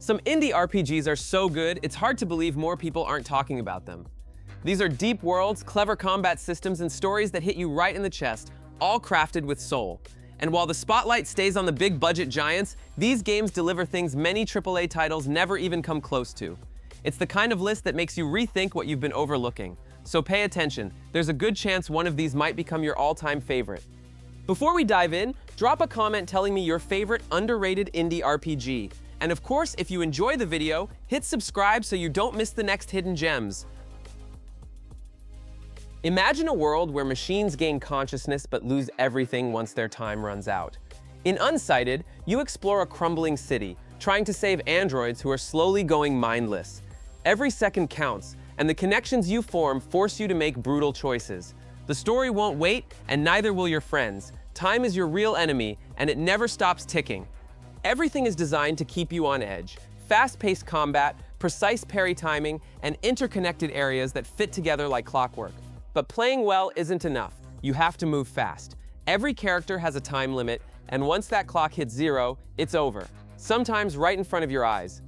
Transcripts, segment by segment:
Some indie RPGs are so good, it's hard to believe more people aren't talking about them. These are deep worlds, clever combat systems, and stories that hit you right in the chest, all crafted with soul. And while the spotlight stays on the big budget giants, these games deliver things many AAA titles never even come close to. It's the kind of list that makes you rethink what you've been overlooking. So pay attention, there's a good chance one of these might become your all-time favorite. Before we dive in, drop a comment telling me your favorite underrated indie RPG. And of course, if you enjoy the video, hit subscribe so you don't miss the next hidden gems. Imagine a world where machines gain consciousness but lose everything once their time runs out. In Unsighted, you explore a crumbling city, trying to save androids who are slowly going mindless. Every second counts, and the connections you form force you to make brutal choices. The story won't wait, and neither will your friends. Time is your real enemy, and it never stops ticking. Everything is designed to keep you on edge. Fast-paced combat, precise parry timing, and interconnected areas that fit together like clockwork. But playing well isn't enough. You have to move fast. Every character has a time limit, and once that clock hits 0, it's over. Sometimes right in front of your eyes.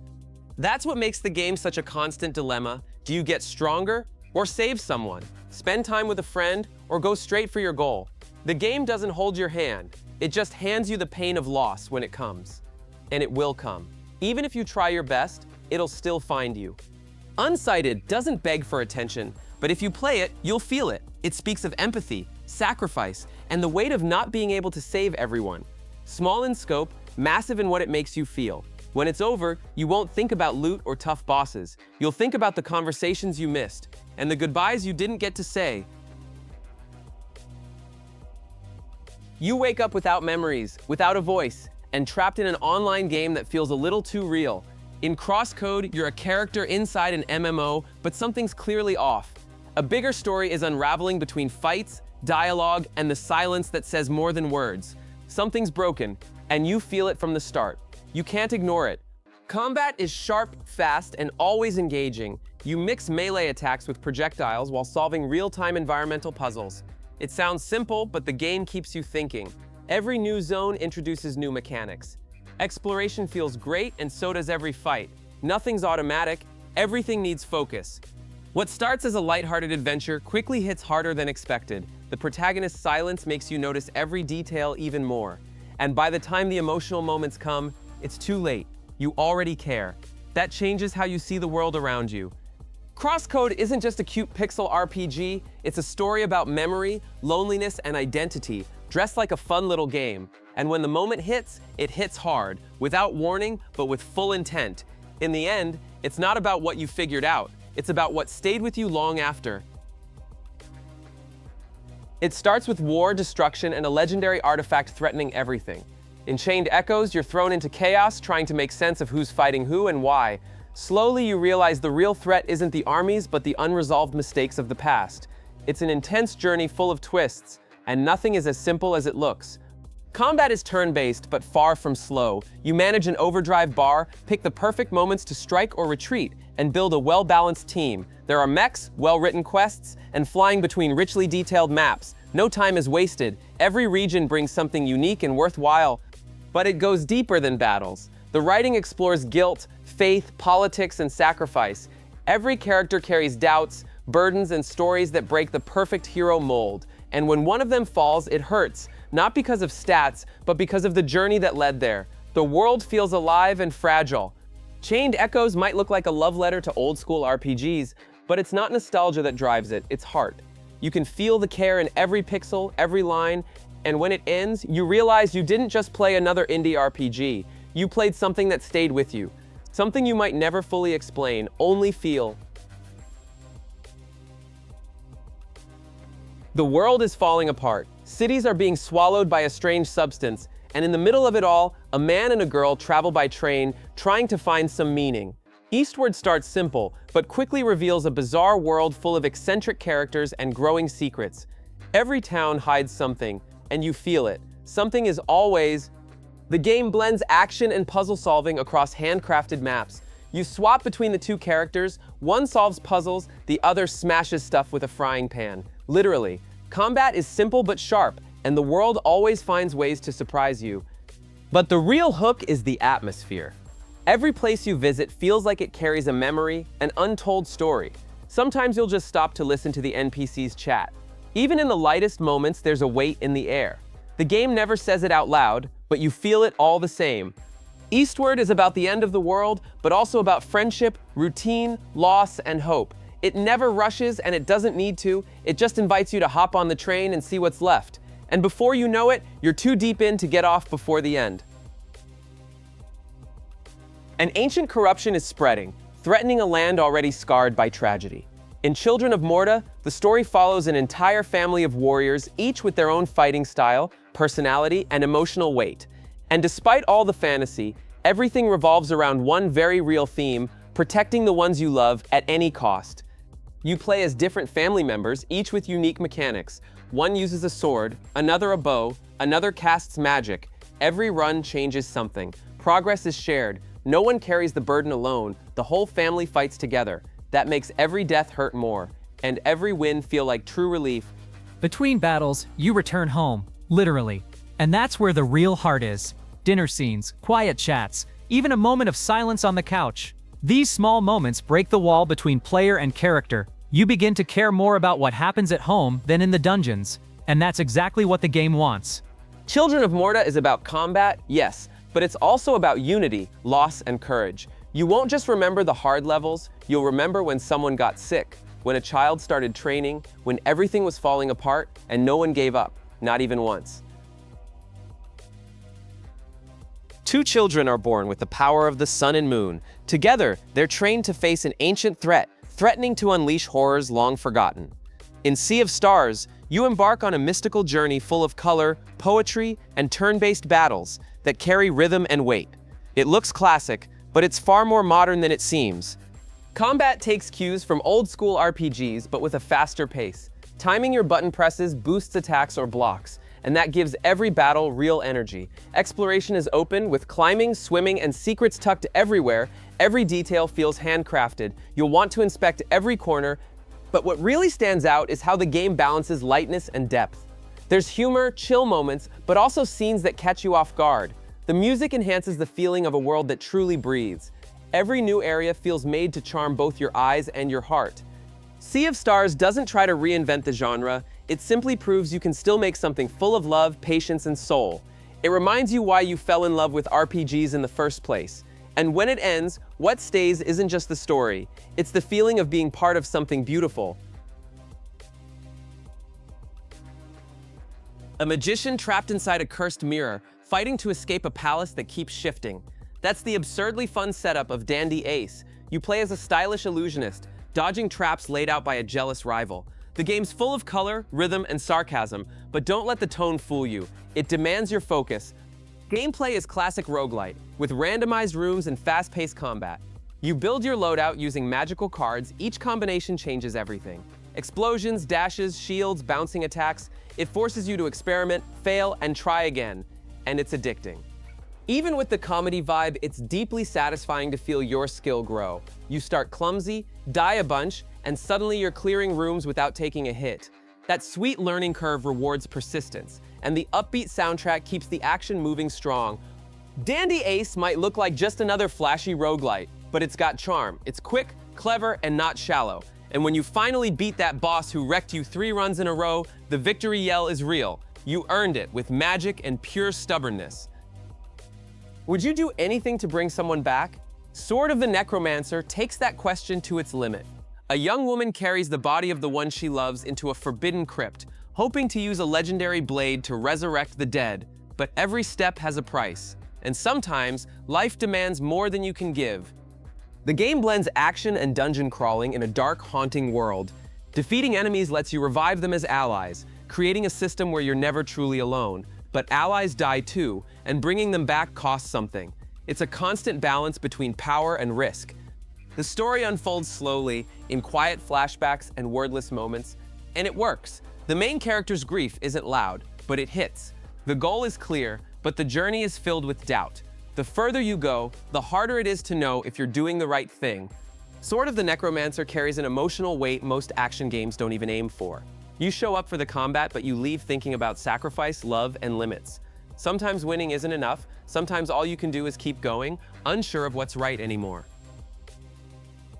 That's what makes the game such a constant dilemma. Do you get stronger or save someone? Spend time with a friend or go straight for your goal? The game doesn't hold your hand. It just hands you the pain of loss when it comes. And it will come. Even if you try your best, it'll still find you. Unsighted doesn't beg for attention, but if you play it, you'll feel it. It speaks of empathy, sacrifice, and the weight of not being able to save everyone. Small in scope, massive in what it makes you feel. When it's over, you won't think about loot or tough bosses. You'll think about the conversations you missed, and the goodbyes you didn't get to say. You wake up without memories, without a voice, and trapped in an online game that feels a little too real. In CrossCode, you're a character inside an MMO, but something's clearly off. A bigger story is unraveling between fights, dialogue, and the silence that says more than words. Something's broken, and you feel it from the start. You can't ignore it. Combat is sharp, fast, and always engaging. You mix melee attacks with projectiles while solving real-time environmental puzzles. It sounds simple, but the game keeps you thinking. Every new zone introduces new mechanics. Exploration feels great, and so does every fight. Nothing's automatic, everything needs focus. What starts as a lighthearted adventure quickly hits harder than expected. The protagonist's silence makes you notice every detail even more. And by the time the emotional moments come, it's too late. You already care. That changes how you see the world around you. CrossCode isn't just a cute pixel RPG, it's a story about memory, loneliness, and identity, dressed like a fun little game. And when the moment hits, it hits hard, without warning, but with full intent. In the end, it's not about what you figured out, it's about what stayed with you long after. It starts with war, destruction, and a legendary artifact threatening everything. In Chained Echoes, you're thrown into chaos, trying to make sense of who's fighting who and why. Slowly, you realize the real threat isn't the armies, but the unresolved mistakes of the past. It's an intense journey full of twists, and nothing is as simple as it looks. Combat is turn-based, but far from slow. You manage an overdrive bar, pick the perfect moments to strike or retreat, and build a well-balanced team. There are mechs, well-written quests, and flying between richly detailed maps. No time is wasted. Every region brings something unique and worthwhile. But it goes deeper than battles. The writing explores guilt, faith, politics, and sacrifice. Every character carries doubts, burdens, and stories that break the perfect hero mold. And when one of them falls, it hurts, not because of stats, but because of the journey that led there. The world feels alive and fragile. Chained Echoes might look like a love letter to old-school RPGs, but it's not nostalgia that drives it, it's heart. You can feel the care in every pixel, every line, and when it ends, you realize you didn't just play another indie RPG. You played something that stayed with you. Something you might never fully explain, only feel. The world is falling apart. Cities are being swallowed by a strange substance, and in the middle of it all, a man and a girl travel by train, trying to find some meaning. Eastward starts simple, but quickly reveals a bizarre world full of eccentric characters and growing secrets. Every town hides something, and you feel it. Something is always... The game blends action and puzzle solving across handcrafted maps. You swap between the two characters, one solves puzzles, the other smashes stuff with a frying pan. Literally. Combat is simple but sharp, and the world always finds ways to surprise you. But the real hook is the atmosphere. Every place you visit feels like it carries a memory, an untold story. Sometimes you'll just stop to listen to the NPCs chat. Even in the lightest moments, there's a weight in the air. The game never says it out loud, but you feel it all the same. Eastward is about the end of the world, but also about friendship, routine, loss, and hope. It never rushes, and it doesn't need to. It just invites you to hop on the train and see what's left. And before you know it, you're too deep in to get off before the end. An ancient corruption is spreading, threatening a land already scarred by tragedy. In Children of Morta, the story follows an entire family of warriors, each with their own fighting style, personality, and emotional weight. And despite all the fantasy, everything revolves around one very real theme: protecting the ones you love at any cost. You play as different family members, each with unique mechanics. One uses a sword, another a bow, another casts magic. Every run changes something. Progress is shared. No one carries the burden alone. The whole family fights together. That makes every death hurt more, and every win feel like true relief. Between battles, you return home, literally. And that's where the real heart is. Dinner scenes, quiet chats, even a moment of silence on the couch. These small moments break the wall between player and character. You begin to care more about what happens at home than in the dungeons, and that's exactly what the game wants. Children of Morta is about combat, yes, but it's also about unity, loss, and courage. You won't just remember the hard levels, you'll remember when someone got sick, when a child started training, when everything was falling apart and no one gave up, not even once. Two children are born with the power of the sun and moon. Together, they're trained to face an ancient threat, threatening to unleash horrors long forgotten. In Sea of Stars, you embark on a mystical journey full of color, poetry, and turn-based battles that carry rhythm and weight. It looks classic, but it's far more modern than it seems. Combat takes cues from old-school RPGs, but with a faster pace. Timing your button presses boosts attacks or blocks, and that gives every battle real energy. Exploration is open, with climbing, swimming, and secrets tucked everywhere. Every detail feels handcrafted. You'll want to inspect every corner, but what really stands out is how the game balances lightness and depth. There's humor, chill moments, but also scenes that catch you off guard. The music enhances the feeling of a world that truly breathes. Every new area feels made to charm both your eyes and your heart. Sea of Stars doesn't try to reinvent the genre, it simply proves you can still make something full of love, patience, and soul. It reminds you why you fell in love with RPGs in the first place. And when it ends, what stays isn't just the story, it's the feeling of being part of something beautiful. A magician trapped inside a cursed mirror, fighting to escape a palace that keeps shifting. That's the absurdly fun setup of Dandy Ace. You play as a stylish illusionist, dodging traps laid out by a jealous rival. The game's full of color, rhythm, and sarcasm, but don't let the tone fool you. It demands your focus. Gameplay is classic roguelite, with randomized rooms and fast-paced combat. You build your loadout using magical cards. Each combination changes everything. Explosions, dashes, shields, bouncing attacks. It forces you to experiment, fail, and try again. And it's addicting. Even with the comedy vibe, it's deeply satisfying to feel your skill grow. You start clumsy, die a bunch, and suddenly you're clearing rooms without taking a hit. That sweet learning curve rewards persistence, and the upbeat soundtrack keeps the action moving strong. Dandy Ace might look like just another flashy roguelite, but it's got charm. It's quick, clever, and not shallow. And when you finally beat that boss who wrecked you 3 runs in a row, the victory yell is real. You earned it with magic and pure stubbornness. Would you do anything to bring someone back? Sword of the Necromancer takes that question to its limit. A young woman carries the body of the one she loves into a forbidden crypt, hoping to use a legendary blade to resurrect the dead. But every step has a price, and sometimes life demands more than you can give. The game blends action and dungeon crawling in a dark, haunting world. Defeating enemies lets you revive them as allies, creating a system where you're never truly alone. But allies die too, and bringing them back costs something. It's a constant balance between power and risk. The story unfolds slowly, in quiet flashbacks and wordless moments, and it works. The main character's grief isn't loud, but it hits. The goal is clear, but the journey is filled with doubt. The further you go, the harder it is to know if you're doing the right thing. Sword of the Necromancer carries an emotional weight most action games don't even aim for. You show up for the combat, but you leave thinking about sacrifice, love, and limits. Sometimes winning isn't enough. Sometimes all you can do is keep going, unsure of what's right anymore.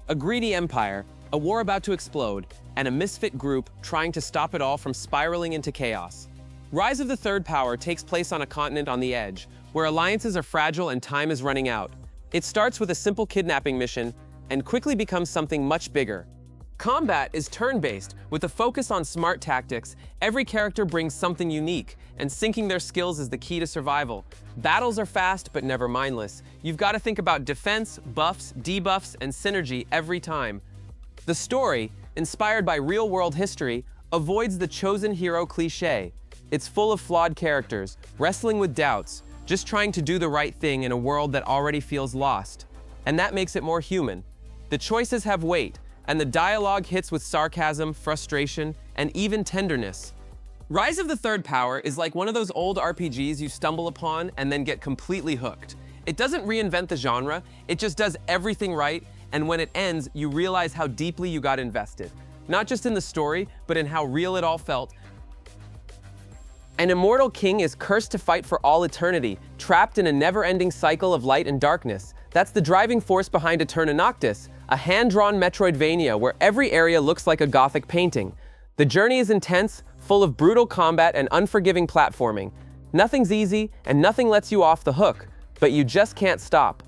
A greedy empire, a war about to explode, and a misfit group trying to stop it all from spiraling into chaos. Rise of the Third Power takes place on a continent on the edge, where alliances are fragile and time is running out. It starts with a simple kidnapping mission and quickly becomes something much bigger. Combat is turn-based, with a focus on smart tactics. Every character brings something unique, and syncing their skills is the key to survival. Battles are fast, but never mindless. You've got to think about defense, buffs, debuffs, and synergy every time. The story, inspired by real-world history, avoids the chosen hero cliché. It's full of flawed characters, wrestling with doubts, just trying to do the right thing in a world that already feels lost. And that makes it more human. The choices have weight, and the dialogue hits with sarcasm, frustration, and even tenderness. Rise of the Third Power is like one of those old RPGs you stumble upon and then get completely hooked. It doesn't reinvent the genre, it just does everything right, and when it ends, you realize how deeply you got invested. Not just in the story, but in how real it all felt. An immortal king is cursed to fight for all eternity, trapped in a never-ending cycle of light and darkness. That's the driving force behind Aeterna Noctis, a hand-drawn Metroidvania where every area looks like a Gothic painting. The journey is intense, full of brutal combat and unforgiving platforming. Nothing's easy, and nothing lets you off the hook, but you just can't stop.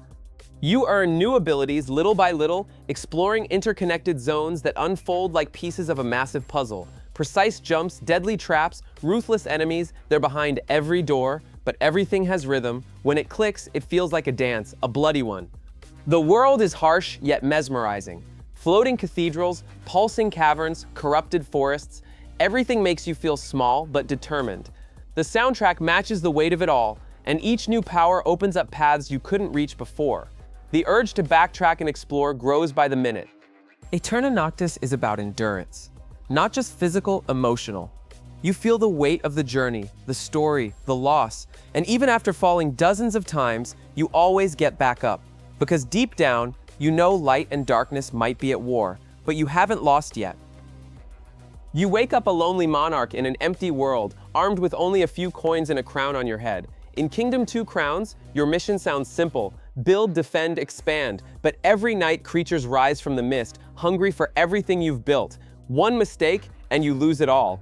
You earn new abilities little by little, exploring interconnected zones that unfold like pieces of a massive puzzle. Precise jumps, deadly traps, ruthless enemies, they're behind every door, but everything has rhythm. When it clicks, it feels like a dance, a bloody one. The world is harsh yet mesmerizing. Floating cathedrals, pulsing caverns, corrupted forests, everything makes you feel small but determined. The soundtrack matches the weight of it all, and each new power opens up paths you couldn't reach before. The urge to backtrack and explore grows by the minute. Aeterna Noctis is about endurance, not just physical, emotional. You feel the weight of the journey, the story, the loss, and even after falling dozens of times, you always get back up. Because deep down, you know light and darkness might be at war, but you haven't lost yet. You wake up a lonely monarch in an empty world, armed with only a few coins and a crown on your head. In Kingdom 2 Crowns, your mission sounds simple: build, defend, expand. But every night, creatures rise from the mist, hungry for everything you've built. One mistake, and you lose it all.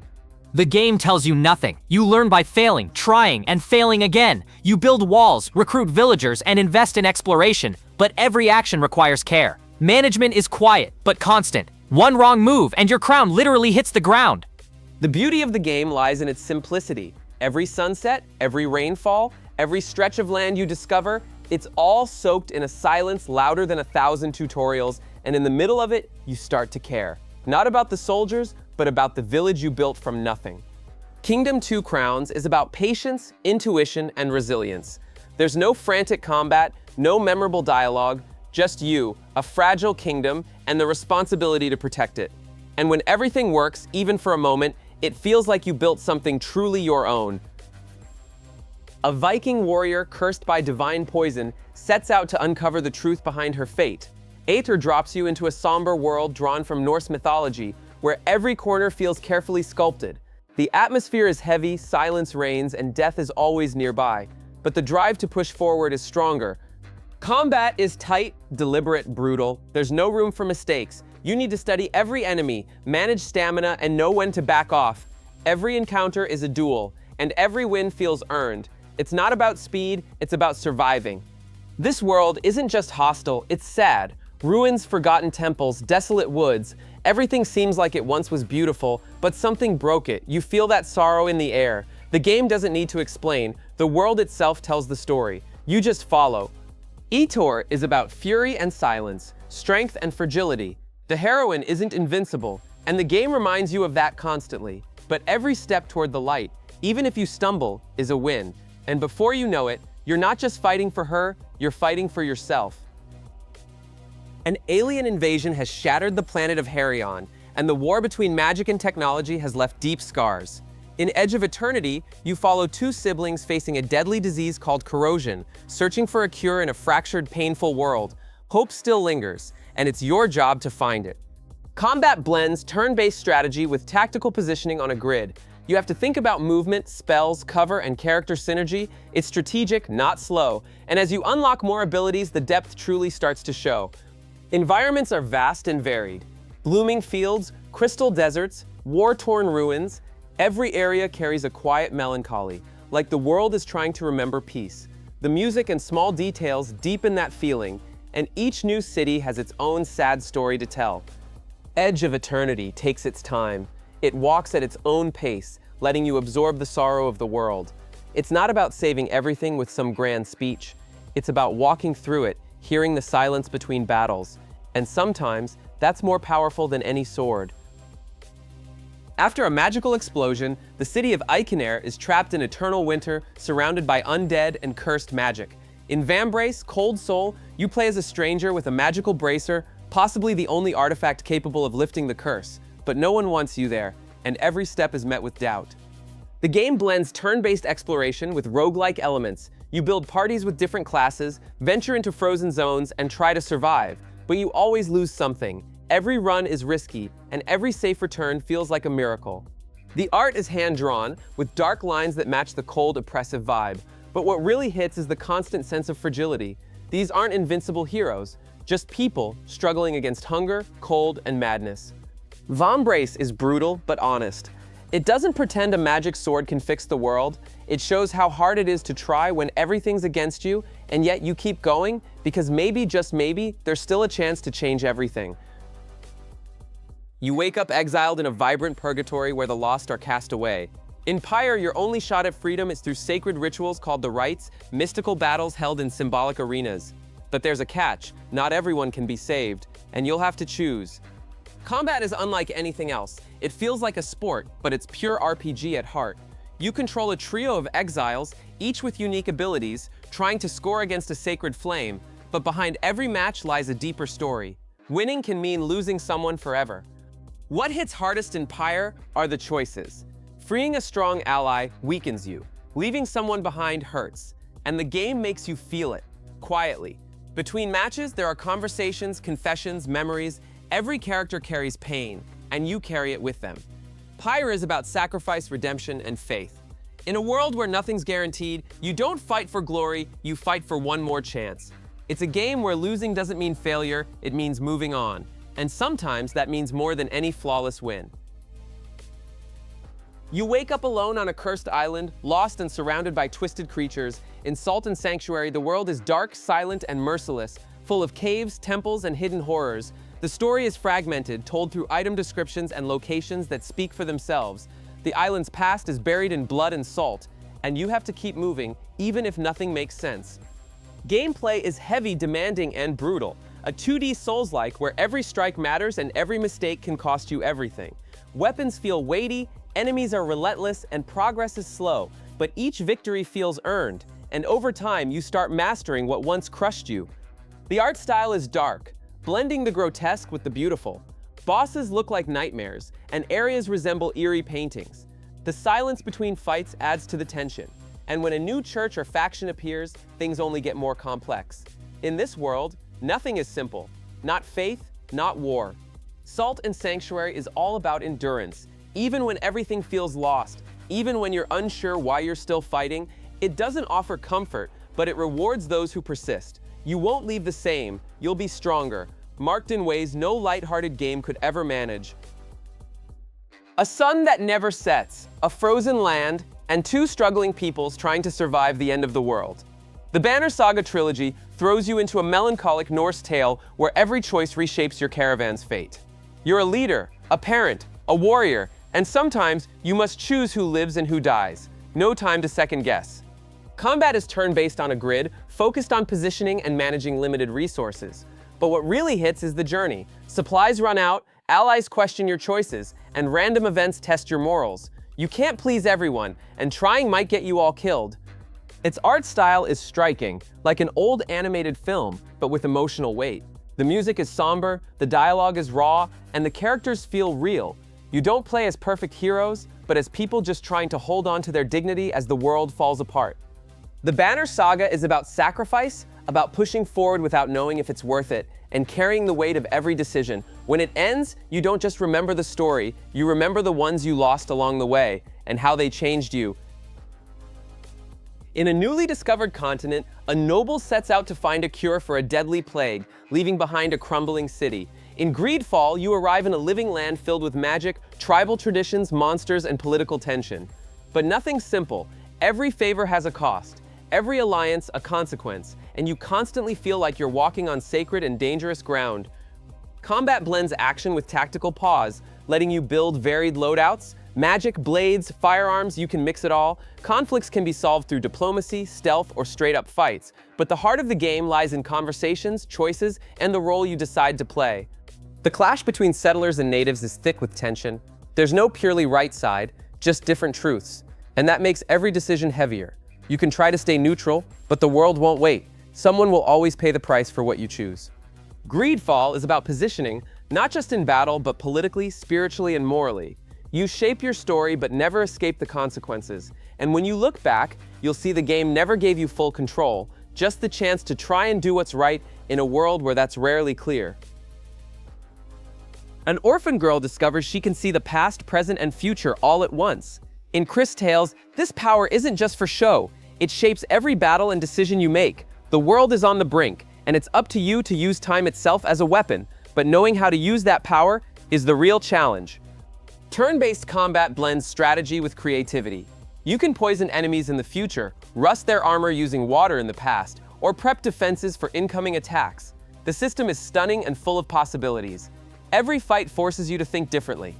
The game tells you nothing. You learn by failing, trying, and failing again. You build walls, recruit villagers, and invest in exploration, but every action requires care. Management is quiet, but constant. One wrong move, and your crown literally hits the ground. The beauty of the game lies in its simplicity. Every sunset, every rainfall, every stretch of land you discover, it's all soaked in a silence louder than 1,000 tutorials, and in the middle of it, you start to care. Not about the soldiers, but about the village you built from nothing. Kingdom 2 Crowns is about patience, intuition, and resilience. There's no frantic combat, no memorable dialogue, just you, a fragile kingdom, and the responsibility to protect it. And when everything works, even for a moment, it feels like you built something truly your own. A Viking warrior cursed by divine poison sets out to uncover the truth behind her fate. Eitr drops you into a somber world drawn from Norse mythology, where every corner feels carefully sculpted. The atmosphere is heavy, silence reigns, and death is always nearby. But the drive to push forward is stronger. Combat is tight, deliberate, brutal. There's no room for mistakes. You need to study every enemy, manage stamina, and know when to back off. Every encounter is a duel, and every win feels earned. It's not about speed, it's about surviving. This world isn't just hostile, it's sad. Ruins, forgotten temples, desolate woods. Everything seems like it once was beautiful, but something broke it. You feel that sorrow in the air. The game doesn't need to explain. The world itself tells the story. You just follow. Eitr is about fury and silence, strength and fragility. The heroine isn't invincible, and the game reminds you of that constantly. But every step toward the light, even if you stumble, is a win. And before you know it, you're not just fighting for her, you're fighting for yourself. An alien invasion has shattered the planet of Harion, and the war between magic and technology has left deep scars. In Edge of Eternity, you follow two siblings facing a deadly disease called corrosion, searching for a cure in a fractured, painful world. Hope still lingers, and it's your job to find it. Combat blends turn-based strategy with tactical positioning on a grid. You have to think about movement, spells, cover, and character synergy. It's strategic, not slow. And as you unlock more abilities, the depth truly starts to show. Environments are vast and varied. Blooming fields, crystal deserts, war-torn ruins. Every area carries a quiet melancholy, like the world is trying to remember peace. The music and small details deepen that feeling, and each new city has its own sad story to tell. Edge of Eternity takes its time. It walks at its own pace, letting you absorb the sorrow of the world. It's not about saving everything with some grand speech. It's about walking through it, hearing the silence between battles. And sometimes, that's more powerful than any sword. After a magical explosion, the city of Aeterna is trapped in eternal winter, surrounded by undead and cursed magic. In Vambrace, Cold Soul, you play as a stranger with a magical bracer, possibly the only artifact capable of lifting the curse. But no one wants you there, and every step is met with doubt. The game blends turn-based exploration with roguelike elements. You build parties with different classes, venture into frozen zones, and try to survive. But you always lose something. Every run is risky, and every safe return feels like a miracle. The art is hand-drawn, with dark lines that match the cold, oppressive vibe. But what really hits is the constant sense of fragility. These aren't invincible heroes, just people struggling against hunger, cold, and madness. Vambrace is brutal, but honest. It doesn't pretend a magic sword can fix the world. It shows how hard it is to try when everything's against you, and yet you keep going, because maybe, just maybe, there's still a chance to change everything. You wake up exiled in a vibrant purgatory where the lost are cast away. In Pyre, your only shot at freedom is through sacred rituals called the rites, mystical battles held in symbolic arenas. But there's a catch. Not everyone can be saved, and you'll have to choose. Combat is unlike anything else. It feels like a sport, but it's pure RPG at heart. You control a trio of exiles, each with unique abilities, trying to score against a sacred flame, but behind every match lies a deeper story. Winning can mean losing someone forever. What hits hardest in Pyre are the choices. Freeing a strong ally weakens you. Leaving someone behind hurts, and the game makes you feel it, quietly. Between matches, there are conversations, confessions, memories. Every character carries pain, and you carry it with them. Pyre is about sacrifice, redemption, and faith. In a world where nothing's guaranteed, you don't fight for glory, you fight for one more chance. It's a game where losing doesn't mean failure, it means moving on. And sometimes that means more than any flawless win. You wake up alone on a cursed island, lost and surrounded by twisted creatures. In Salt and Sanctuary, the world is dark, silent, and merciless, full of caves, temples, and hidden horrors. The story is fragmented, told through item descriptions and locations that speak for themselves. The island's past is buried in blood and salt, and you have to keep moving, even if nothing makes sense. Gameplay is heavy, demanding, and brutal. A 2D Souls-like where every strike matters and every mistake can cost you everything. Weapons feel weighty, enemies are relentless, and progress is slow, but each victory feels earned, and over time you start mastering what once crushed you. The art style is dark, blending the grotesque with the beautiful. Bosses look like nightmares, and areas resemble eerie paintings. The silence between fights adds to the tension, and when a new church or faction appears, things only get more complex. In this world, nothing is simple. Not faith, not war. Salt and Sanctuary is all about endurance. Even when everything feels lost, even when you're unsure why you're still fighting, it doesn't offer comfort, but it rewards those who persist. You won't leave the same, you'll be stronger, marked in ways no lighthearted game could ever manage. A sun that never sets, a frozen land, and two struggling peoples trying to survive the end of the world. The Banner Saga Trilogy throws you into a melancholic Norse tale where every choice reshapes your caravan's fate. You're a leader, a parent, a warrior, and sometimes you must choose who lives and who dies. No time to second guess. Combat is turn-based on a grid, focused on positioning and managing limited resources. But what really hits is the journey. Supplies run out, allies question your choices, and random events test your morals. You can't please everyone, and trying might get you all killed. Its art style is striking, like an old animated film, but with emotional weight. The music is somber, the dialogue is raw, and the characters feel real. You don't play as perfect heroes, but as people just trying to hold on to their dignity as the world falls apart. The Banner Saga is about sacrifice, about pushing forward without knowing if it's worth it, and carrying the weight of every decision. When it ends, you don't just remember the story, you remember the ones you lost along the way. and how they changed you. In a newly discovered continent, a noble sets out to find a cure for a deadly plague, leaving behind a crumbling city. In GreedFall, you arrive in a living land filled with magic, tribal traditions, monsters, and political tension. But nothing's simple. Every favor has a cost, every alliance a consequence, and you constantly feel like you're walking on sacred and dangerous ground. Combat blends action with tactical pause, letting you build varied loadouts. Magic, blades, firearms, you can mix it all. Conflicts can be solved through diplomacy, stealth, or straight-up fights. But the heart of the game lies in conversations, choices, and the role you decide to play. The clash between settlers and natives is thick with tension. There's no purely right side, just different truths. And that makes every decision heavier. You can try to stay neutral, but the world won't wait. Someone will always pay the price for what you choose. GreedFall is about positioning, not just in battle, but politically, spiritually, and morally. You shape your story, but never escape the consequences. And when you look back, you'll see the game never gave you full control, just the chance to try and do what's right in a world where that's rarely clear. An orphan girl discovers she can see the past, present, and future all at once. In Cris Tales, this power isn't just for show. It shapes every battle and decision you make. The world is on the brink, and it's up to you to use time itself as a weapon. But knowing how to use that power is the real challenge. Turn-based combat blends strategy with creativity. You can poison enemies in the future, rust their armor using water in the past, or prep defenses for incoming attacks. The system is stunning and full of possibilities. Every fight forces you to think differently.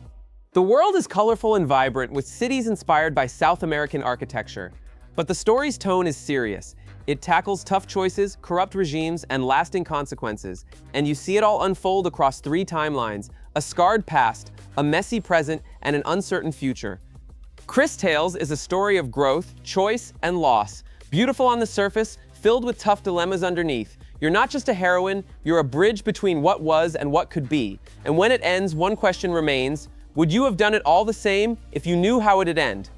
The world is colorful and vibrant, with cities inspired by South American architecture. But the story's tone is serious. It tackles tough choices, corrupt regimes, and lasting consequences. And you see it all unfold across 3 timelines: a scarred past, a messy present, and an uncertain future. Cris Tales is a story of growth, choice, and loss. Beautiful on the surface, filled with tough dilemmas underneath. You're not just a heroine, you're a bridge between what was and what could be. And when it ends, one question remains: would you have done it all the same if you knew how it'd end?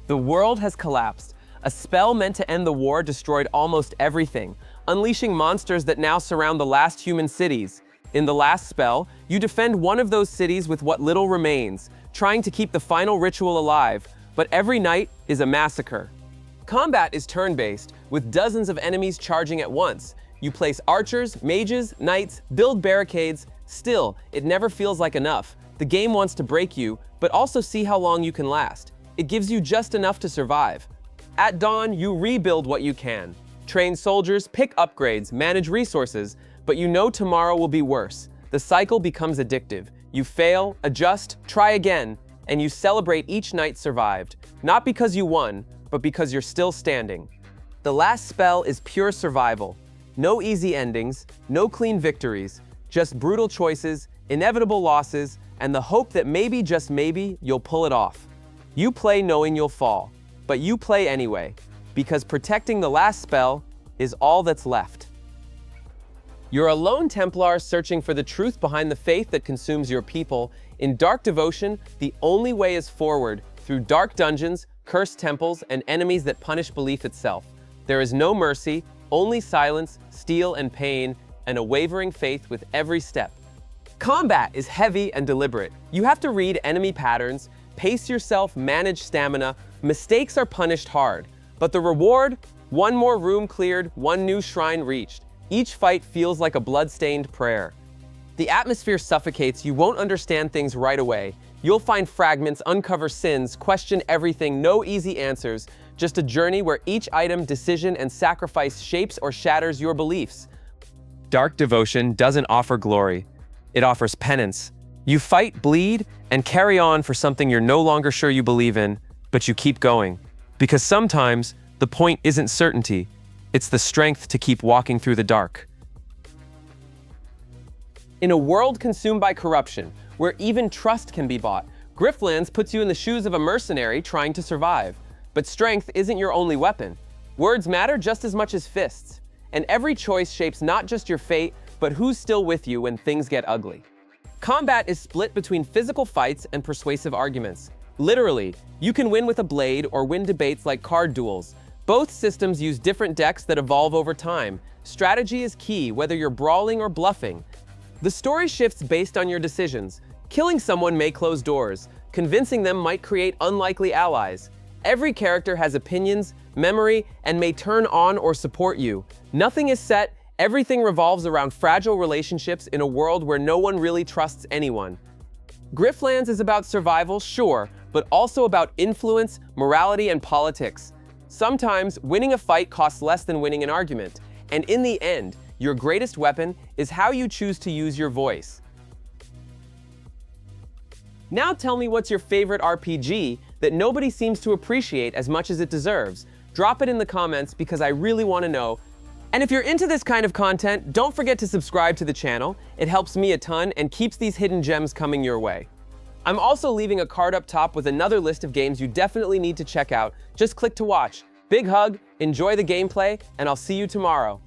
The world has collapsed. A spell meant to end the war destroyed almost everything, unleashing monsters that now surround the last human cities. In the last spell, you defend one of those cities with what little remains, trying to keep the final ritual alive, but every night is a massacre. Combat is turn-based, with dozens of enemies charging at once. You place archers, mages, knights, build barricades. Still, it never feels like enough. The game wants to break you, but also see how long you can last. It gives you just enough to survive. At dawn, you rebuild what you can. Train soldiers, pick upgrades, manage resources, but you know tomorrow will be worse. The cycle becomes addictive. You fail, adjust, try again, and you celebrate each night survived. Not because you won, but because you're still standing. The last spell is pure survival. No easy endings, no clean victories, just brutal choices, inevitable losses, and the hope that maybe, just maybe, you'll pull it off. You play knowing you'll fall, but you play anyway, because protecting the last spell is all that's left. You're a lone Templar searching for the truth behind the faith that consumes your people. In dark devotion, the only way is forward, through dark dungeons, cursed temples, and enemies that punish belief itself. There is no mercy, only silence, steel, and pain, and a wavering faith with every step. Combat is heavy and deliberate. You have to read enemy patterns, pace yourself, manage stamina. Mistakes are punished hard. But the reward? One more room cleared, one new shrine reached. Each fight feels like a blood-stained prayer. The atmosphere suffocates. You won't understand things right away. You'll find fragments, uncover sins, question everything, no easy answers. Just a journey where each item, decision, and sacrifice shapes or shatters your beliefs. Dark devotion doesn't offer glory. It offers penance. You fight, bleed, and carry on for something you're no longer sure you believe in, but you keep going. Because sometimes, the point isn't certainty. It's the strength to keep walking through the dark. In a world consumed by corruption, where even trust can be bought, Griftlands puts you in the shoes of a mercenary trying to survive. But strength isn't your only weapon. Words matter just as much as fists. And every choice shapes not just your fate, but who's still with you when things get ugly. Combat is split between physical fights and persuasive arguments. Literally, you can win with a blade or win debates like card duels. Both systems use different decks that evolve over time. Strategy is key, whether you're brawling or bluffing. The story shifts based on your decisions. Killing someone may close doors. Convincing them might create unlikely allies. Every character has opinions, memory, and may turn on or support you. Nothing is set, everything revolves around fragile relationships in a world where no one really trusts anyone. Griftlands is about survival, sure, but also about influence, morality, and politics. Sometimes, winning a fight costs less than winning an argument, and in the end, your greatest weapon is how you choose to use your voice. Now tell me what's your favorite RPG that nobody seems to appreciate as much as it deserves. Drop it in the comments because I really want to know. And if you're into this kind of content, don't forget to subscribe to the channel. It helps me a ton and keeps these hidden gems coming your way. I'm also leaving a card up top with another list of games you definitely need to check out. Just click to watch. Big hug, enjoy the gameplay, and I'll see you tomorrow.